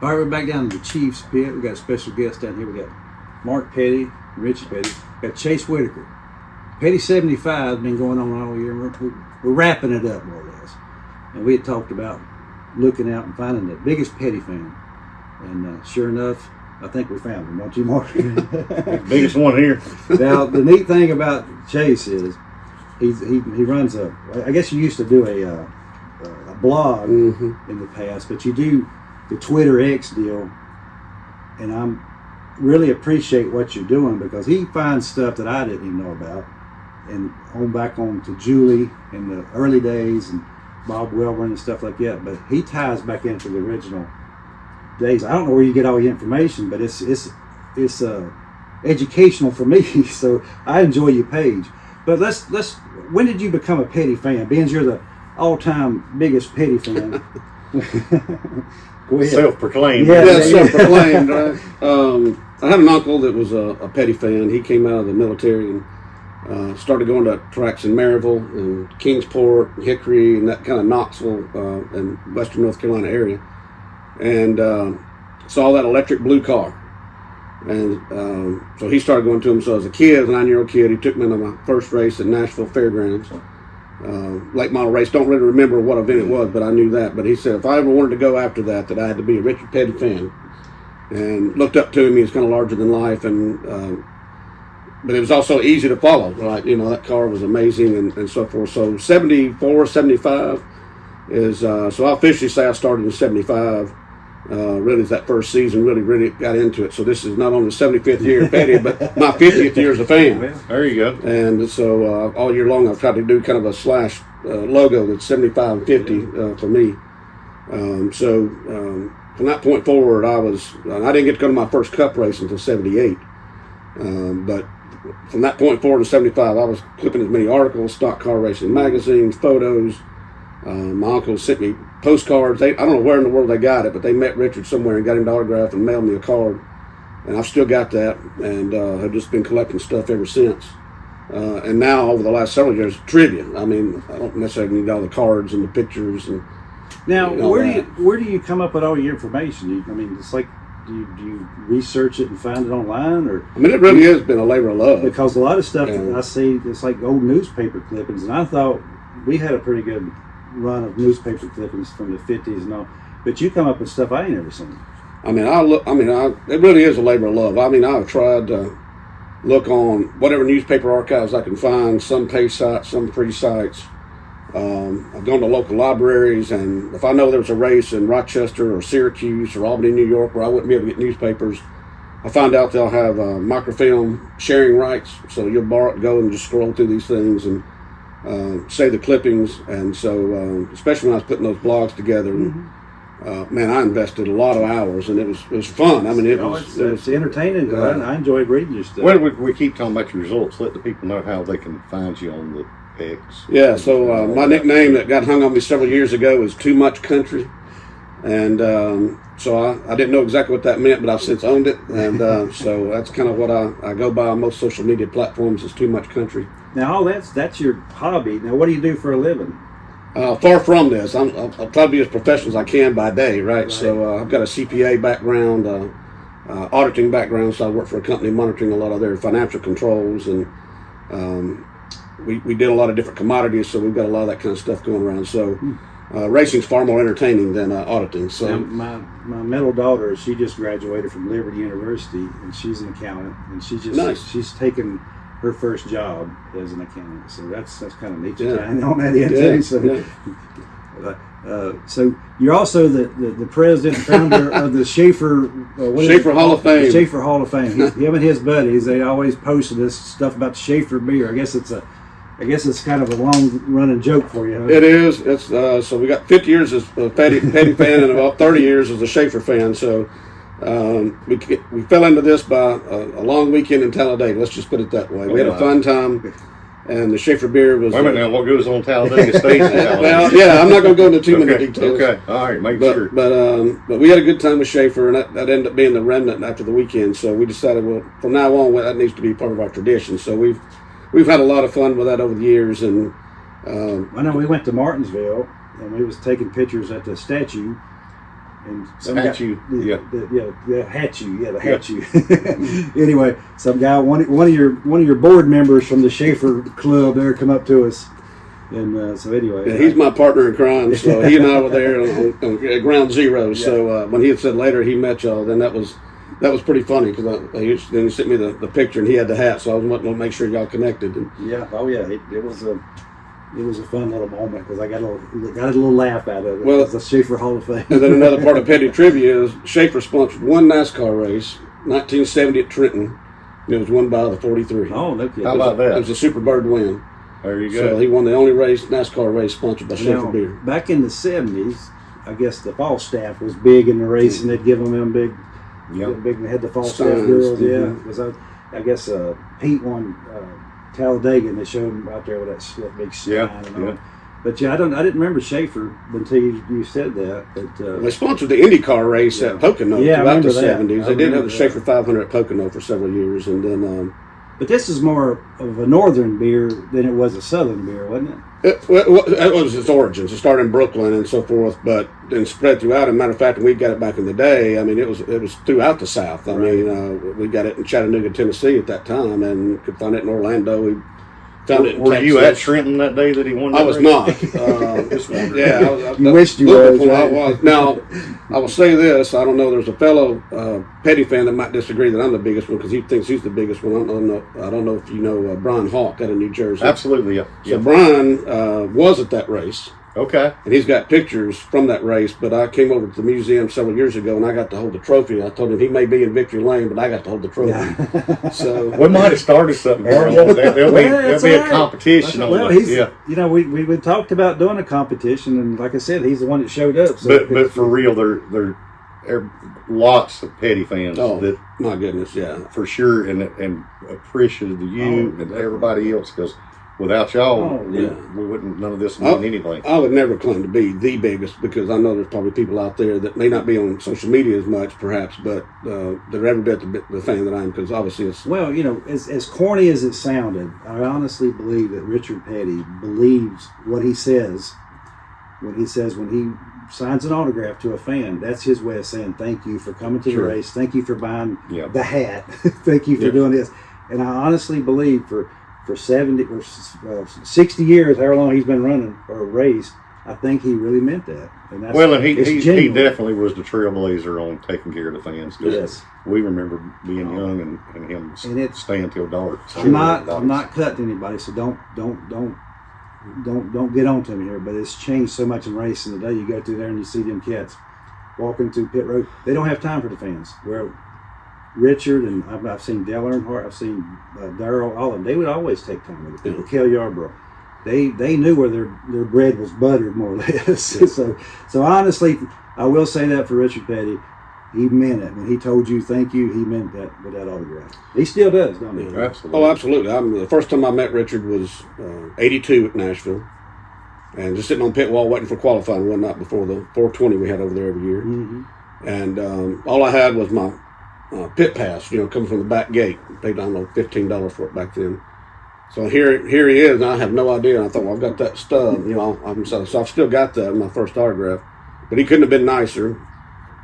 All right, we're back down to the Chiefs pit. We got a special guest down here. We got Mark Petty, Richie Petty. We got Chase Whitaker. Petty 75 has been going on all year. We're wrapping it up more or less. And we had talked about looking out and finding the biggest Petty fan. And sure enough, I think we found him, don't you, Mark? Biggest one here. Now, the neat thing about Chase is he runs I guess you used to do a blog in the past, but you do the Twitter X deal, and I'm really appreciate what you're doing because he finds stuff that I didn't even know about, and back on to Julie in the early days and Bob Welborn and stuff like that. But he ties back into the original days. I don't know where you get all your information, but it's educational for me, so I enjoy your page. But let's when did you become a Petty fan? Being you're the all-time biggest Petty fan. Go ahead. Self-proclaimed. Yeah, self-proclaimed, right? I had an uncle that was a Petty fan. He came out of the military and started going to tracks in Maryville and Kingsport, Hickory, and that kind of Knoxville and western North Carolina area. And saw that electric blue car. And so he started going to them. So as a kid, as a 9-year-old kid, he took me to my first race at Nashville Fairgrounds. Late model race. Don't really remember what event it was, but I knew that. But he said if I ever wanted to go after that I had to be a Richard Petty fan. And looked up to him. He was kind of larger than life, and but it was also easy to follow. Like, you know, that car was amazing and so forth. So 74, 75 is so I officially say I started in 75. Really, that first season really got into it. So this is not only the 75th year of Petty, but my 50th year as a fan. There you go. And so all year long I've tried to do kind of a slash logo that's 75 and 50 for me. From that point forward, I didn't get to go to my first cup race until 78. But from that point forward to 75, I was clipping as many articles, stock car racing magazines, photos. My uncle sent me postcards. I don't know where in the world they got it, but they met Richard somewhere and got him to autograph and mailed me a card. And I've still got that, and have just been collecting stuff ever since. And now, over the last several years, trivia. I mean, I don't necessarily need all the cards and the pictures. And now, where do you come up with all your information? It's like, do you research it and find it online, or? I mean, it really has been a labor of love. Because a lot of stuff that I see, it's like old newspaper clippings, and I thought we had a pretty good run of newspaper clippings from the 50s and all, but you come up with stuff I ain't ever seen. I mean, it really is a labor of love. I mean, I've tried to look on whatever newspaper archives I can find, some pay sites, some free sites. I've gone to local libraries, and if I know there's a race in Rochester or Syracuse or Albany, New York, where I wouldn't be able to get newspapers, I find out they'll have microfilm sharing rights, so you'll go and just scroll through these things and say the clippings. And so especially when I was putting those blogs together, man, I invested a lot of hours, and it was fun. I mean, it was entertaining. I enjoyed reading your stuff. When we keep talking about your results, let the people know how they can find you on the X. Yeah, so my nickname that got hung on me several years ago is Too Much Country, and so I didn't know exactly what that meant, but I've since owned it, and so that's kind of what I go by on most social media platforms, is Too Much Country. Now, that's your hobby. Now, what do you do for a living? Far from this. I'll try to be as professional as I can by day, right? So I've got a CPA background, auditing background, so I work for a company monitoring a lot of their financial controls, and we did a lot of different commodities, so we've got a lot of that kind of stuff going around. So racing's far more entertaining than auditing. So now, my middle daughter, she just graduated from Liberty University, and she's an accountant, and she's taken her first job as an accountant. So that's kind of neat to tie on that end too. So, so you're also the president and founder of the Shafer Shafer Hall of Fame. Shafer Hall of Fame. Him and his buddies, they always posted this stuff about the Shafer beer. I guess it's kind of a long running joke for you. Huh? It is. It's so we got 50 years as a Petty fan and about 30 years as a Shafer fan. So we fell into this by a long weekend in Talladega. Let's just put it that way. We had a fun time, and the Shafer beer was. Wait a minute now. What goes on Talladega stays in Talladega? Well, yeah, I'm not going to go into too many details. Okay, all right, make sure. But we had a good time with Shafer, and that ended up being the remnant after the weekend. So we decided, well, from now on, that needs to be part of our tradition. So we've had a lot of fun with that over the years, and I know we went to Martinsville, and we was taking pictures at the statue. And Hatchu, yeah. The Hatchu. Anyway, some guy, one of your board members from the Shafer Club there come up to us. And so anyway, yeah, he's my partner in crime. So he and I were there on ground zero. Yeah. So when he had said later he met y'all, then that was pretty funny because then he sent me the picture and he had the hat, so I was wanting to make sure y'all connected. And, it was a fun little moment because I got a little laugh out of it. Well, it's the Shafer Hall of Fame. And then another part of petty trivia is Shafer sponsored one NASCAR race, 1970 at Trenton. And it was won by the 43. Oh, no kidding. How about that? It was a Super Bird win. There you go. So he won the only NASCAR race sponsored by Shafer Beer. Back in the 70s, I guess the Falstaff was big in the race, and they'd give them big. They had the Falstaff girls. Yeah, because I guess Pete won Talladega, and they showed him out there with that big sign and all. But I didn't remember Shafer until you said that. But they sponsored the IndyCar race at Pocono throughout the 70s. They did have the Shafer 500 at Pocono for several years, and then. But this is more of a northern beer than it was a southern beer, wasn't it? It was its origins. It started in Brooklyn and so forth, but then spread throughout. As a matter of fact, when we got it back in the day, I mean, it was throughout the South. I mean, we got it in Chattanooga, Tennessee at that time, and could find it in Orlando. We found it in Were Texas. you at Trenton that day that he won that I was race? not. You wished you was. right? I was. Now, I will say this. I don't know. There's a fellow petty fan that might disagree that I'm the biggest one because he thinks he's the biggest one. I don't know if you know Brian Hawk out of New Jersey. Absolutely, yeah. So Brian was at that race. Okay. And he's got pictures from that race, but I came over to the museum several years ago and I got to hold the trophy. I told him he may be in victory lane, but I got to hold the trophy. Yeah. So we might have started something. There'll be a competition on it. Yeah. We talked about doing a competition, and like I said, he's the one that showed up. So but for real, there are lots of petty fans. Oh, that my goodness, yeah, for sure, and appreciative to you and everybody else because. Without y'all, we wouldn't. None of this would mean anything. I would never claim to be the biggest because I know there's probably people out there that may not be on social media as much, perhaps, but they're every bit the fan that I am because obviously it's. Well, as corny as it sounded, I honestly believe that Richard Petty believes what he says when he signs an autograph to a fan. That's his way of saying thank you for coming to the race, thank you for buying the hat, thank you for doing this, and I honestly believe for 70 or 60 years, however long he's been running or raised, I think he really meant that. And that's, he definitely was the trailblazer on taking care of the fans. Yes, we remember being young and him staying till dark. I'm not cutting anybody, so don't get on to me here. But it's changed so much in racing today. You go through there and you see them cats walking through pit road. They don't have time for the fans. Where Richard and I've seen Dale Earnhardt, I've seen Darrell, all of them. They would always take time with the people. Kel Yarborough, they knew where their bread was buttered more or less. so honestly, I will say that for Richard Petty, he meant it when he told you thank you. He meant that with that autograph. He still does, don't he? Absolutely. Oh, absolutely. The first time I met Richard was '82 at Nashville, and just sitting on pit wall waiting for qualifying one night before the 420 we had over there every year, and all I had was my pit pass, coming from the back gate. Paid, I don't know, $15 for it back then. So here he is, and I have no idea. And I thought, well, I've got that stub, so I've still got that in my first autograph. But he couldn't have been nicer.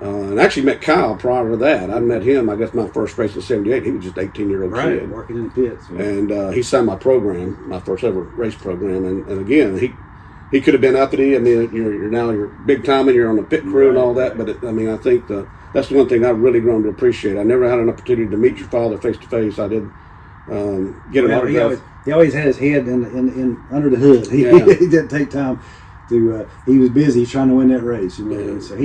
And I actually met Kyle prior to that. I met him, I guess, my first race in '78. He was just an 18-year-old kid. Working in the pits. Yeah. And he signed my program, my first ever race program. And again, he could have been uppity. I mean, you're big time and you're on the pit crew and all that. But I think that's the one thing I've really grown to appreciate. I never had an opportunity to meet your father face to face. I did get an autograph. He always had his head in under the hood. He didn't take time to. He was busy trying to win that race. So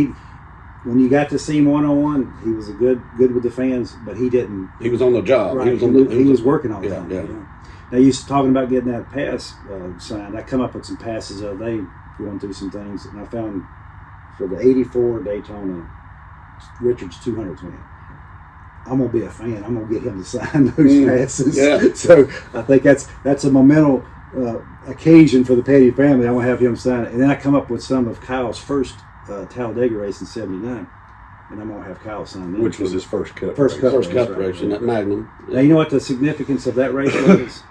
when you got to see him one-on-one, he was good with the fans, but he didn't. He was on the job. Right. He was working all the time. Yeah. Now you talking about getting that pass signed. I come up with some passes the other day, going through some things, and I found for the '84 Daytona. Richard's 200th win. I'm gonna be a fan. I'm gonna get him to sign those passes. Yeah. So I think that's a monumental occasion for the Petty family. I'm gonna have him sign it, and then I come up with some of Kyle's first Talladega race in '79, and I'm gonna have Kyle sign them. Which was his first cup. First cup race in that Magnum. Now you know what the significance of that race was.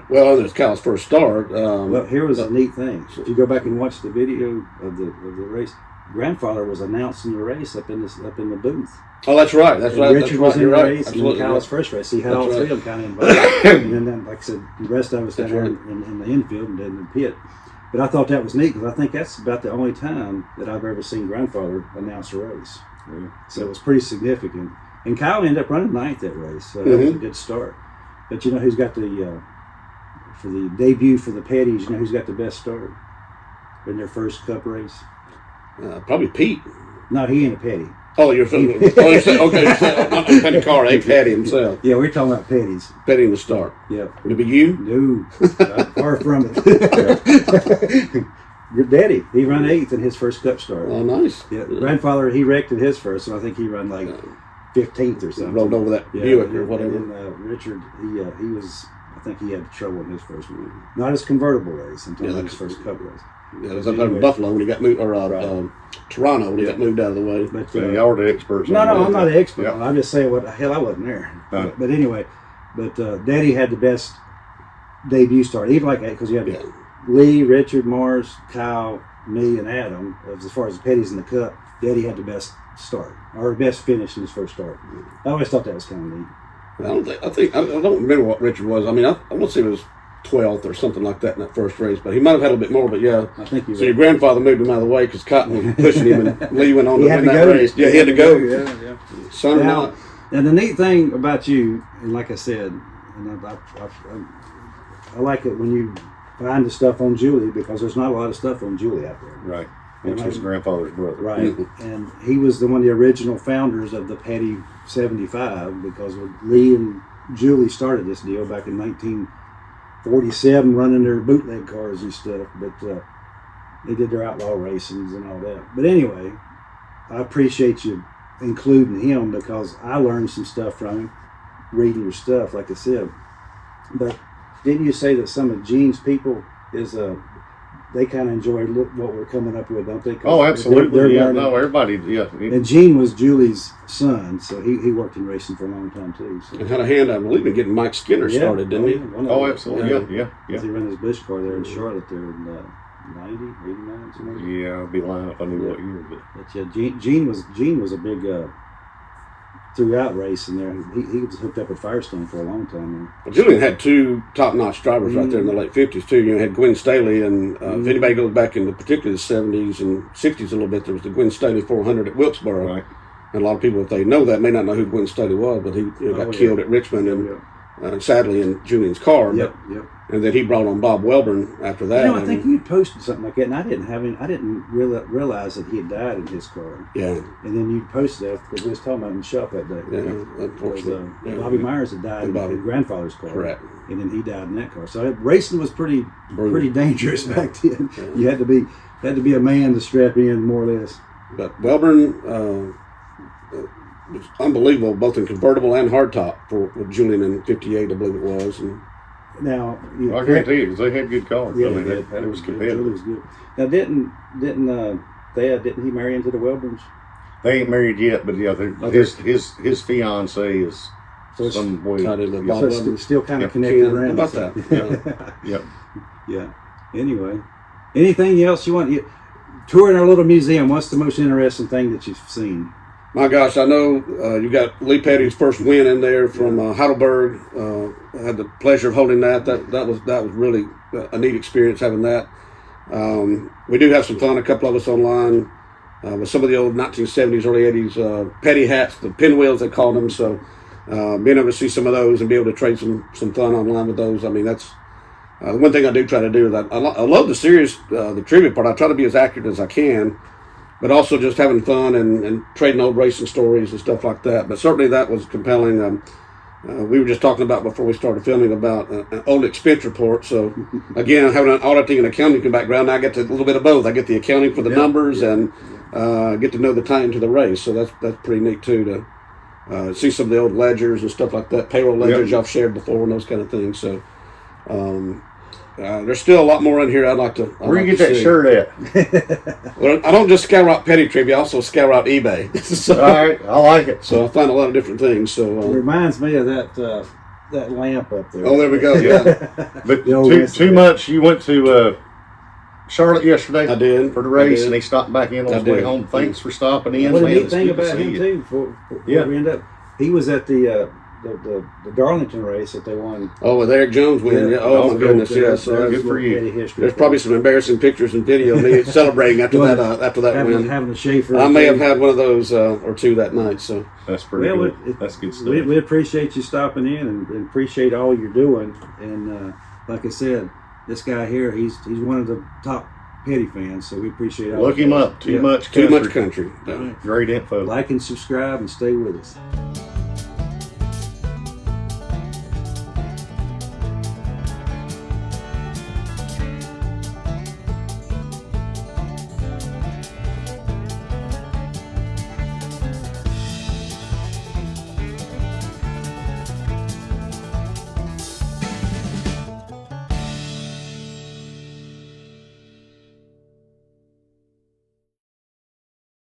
Well, it's Kyle's first start. Well, here was a neat thing. So if you go back and watch the video of the race, grandfather was announcing the race up in the booth. Oh, that's right. That's And right. Richard That's was right. in You're the right. race, and Absolutely. then Kyle's first race. He had That's all three right. of them kind of involved. And then, like I said, the rest of us down That's there right. in the infield and in the pit. But I thought that was neat because I think that's about the only time that I've ever seen grandfather announce a race. Yeah. So it was pretty significant. And Kyle ended up running ninth that race, so that was a good start. But you know who's got the for the debut for the Petties? You know who's got the best start in their first Cup race? Probably Pete. No, he ain't a Petty. Oh, you're from. Oh, you're saying, okay. You're saying, not in Petty car. Patty himself. Yeah, we're talking about Petties. Petty in the start. Yeah. Would it be you? No, far from it. Your daddy, he ran 8th in his first Cup start. Oh, nice. Yeah, grandfather, he wrecked in his first, so I think he ran like 15th or something. Rolled over that Buick or whatever. And then, Richard, he was, I think he had trouble in his first one. Not his convertible race until his first Cup race. Yeah, it was up in Buffalo when he got moved, or Toronto when he got moved out of the way. But, So y'all are the experts. no, on that. I'm not an expert Yeah. on it. I'm just saying what the hell, I wasn't there. Right. But anyway, Daddy had the best debut start, even like that, because you had Lee, Richard, Mars, Kyle, me, and Adam. As far as the Petties in the Cup, Daddy had the best start, or best finish in his first start. I always thought that was kind of neat. I don't remember what Richard was. I mean, I want to say it was 12th or something like that in that first race, but he might have had a little bit more. But yeah, I think so your grandfather moved him out of the way because Cotton was pushing him, and Lee went on to win that go. race. Yeah, he had to go. Yeah. Son or Now, not. and the neat thing about you, and like I said, and I like it when you find the stuff on Julie, because there's not a lot of stuff on Julie out there. Right. Which was grandfather's brother. Right. And he was one of the original founders of the Petty 75, because Lee and Julie started this deal back in 1947, running their bootleg cars and stuff. But they did their outlaw racings and all that. But anyway, I appreciate you including him, because I learned some stuff from him, reading your stuff, like I said. But didn't you say that some of Gene's people is they kind of enjoy what we're coming up with, don't they? Oh, absolutely. They're Yeah, learning. no, everybody. Yeah. And Gene was Julie's son, so he worked in racing for a long time too. So. And had a hand, I believe, in getting Mike Skinner started, didn't he? Oh, absolutely. Yeah. He ran his Bush car there in Charlotte there in 90, 89, something like that. Yeah, I'd be lying if I knew what year, but But yeah, Gene was a big throughout racing there. He was hooked up with Firestone for a long time. Well, Julian had two top-notch drivers right there in the late 50s, too. You know, had Gwen Staley, and if anybody goes back into particularly the 70s and 60s a little bit, there was the Gwen Staley 400 at Wilkesboro. right. And a lot of people, if they know that, may not know who Gwen Staley was, but he got killed at Richmond, and sadly in Julian's car. Yep. And then he brought on Bob Welburn after that. I think you posted something like that, and I didn't realize that he had died in his car. Yeah. And then you posted that because we was talking about it in the shop that day. Yeah, unfortunately. Bobby Myers had died in his grandfather's car. Correct. And then he died in that car. So racing was pretty dangerous back then. Yeah. You had to be a man to strap in, more or less. But Welburn was unbelievable, both in convertible and hardtop with Julian in '58, I believe it was. And Now, I guarantee you, because they had good cars. Yeah, I mean, it it was competitive. was good. Now, didn't he marry into the Welburns? They ain't married yet, but yeah, his fiance is So it's some way. tied into yeah. Bob So Welburn. it's still kind of Yeah. connected How around. about that? Yep. Yeah. Anyway, anything else you want? Touring our little museum, what's the most interesting thing that you've seen? My gosh, I know you got Lee Petty's first win in there from Heidelberg. I had the pleasure of holding that. That was really a neat experience having that. We do have some fun. A couple of us online with some of the old 1970s, early 80s Petty hats, the pinwheels they called them. So being able to see some of those and be able to trade some fun online with those. I mean, that's one thing I do try to do. Is I love the series, the trivia part. I try to be as accurate as I can. But also just having fun and trading old racing stories and stuff like that. But certainly that was compelling. We were just talking about before we started filming about an old expense report. So again, having an auditing and accounting background, I get a little bit of both. I get the accounting for the numbers and get to know the time to the race. So that's pretty neat too to see some of the old ledgers and stuff like that, payroll ledgers y'all shared before and those kind of things. So there's still a lot more in here I'd like to. Where you get that shirt at? Well, I don't just scour out Petty trivia, I also scour out eBay. All right, I like it. So I find a lot of different things. It So reminds me of that lamp up there. oh, there we go. Yeah, But The old too recipe. much. You went to Charlotte yesterday. I did. For the race, I did. and he stopped back in on his I way did. home. Thanks for stopping in. What a man. neat It's thing good to about see him you. too. Before we end up, he was at the Darlington race that they won. Oh, with Eric Jones winning. Yeah. Yeah. Oh, my goodness. Yeah. So Good that's, for you. there's probably some embarrassing pictures and video of me celebrating after that. After that win, having the Shafer. I may have had one of those or two that night. So That's pretty Well, good. That's good stuff. We appreciate you stopping in and appreciate all you're doing. And like I said, this guy here, he's one of the top Petty fans, so we appreciate all. Look him up. Too much too country. much country. All right. Great info. Like and subscribe and stay with us.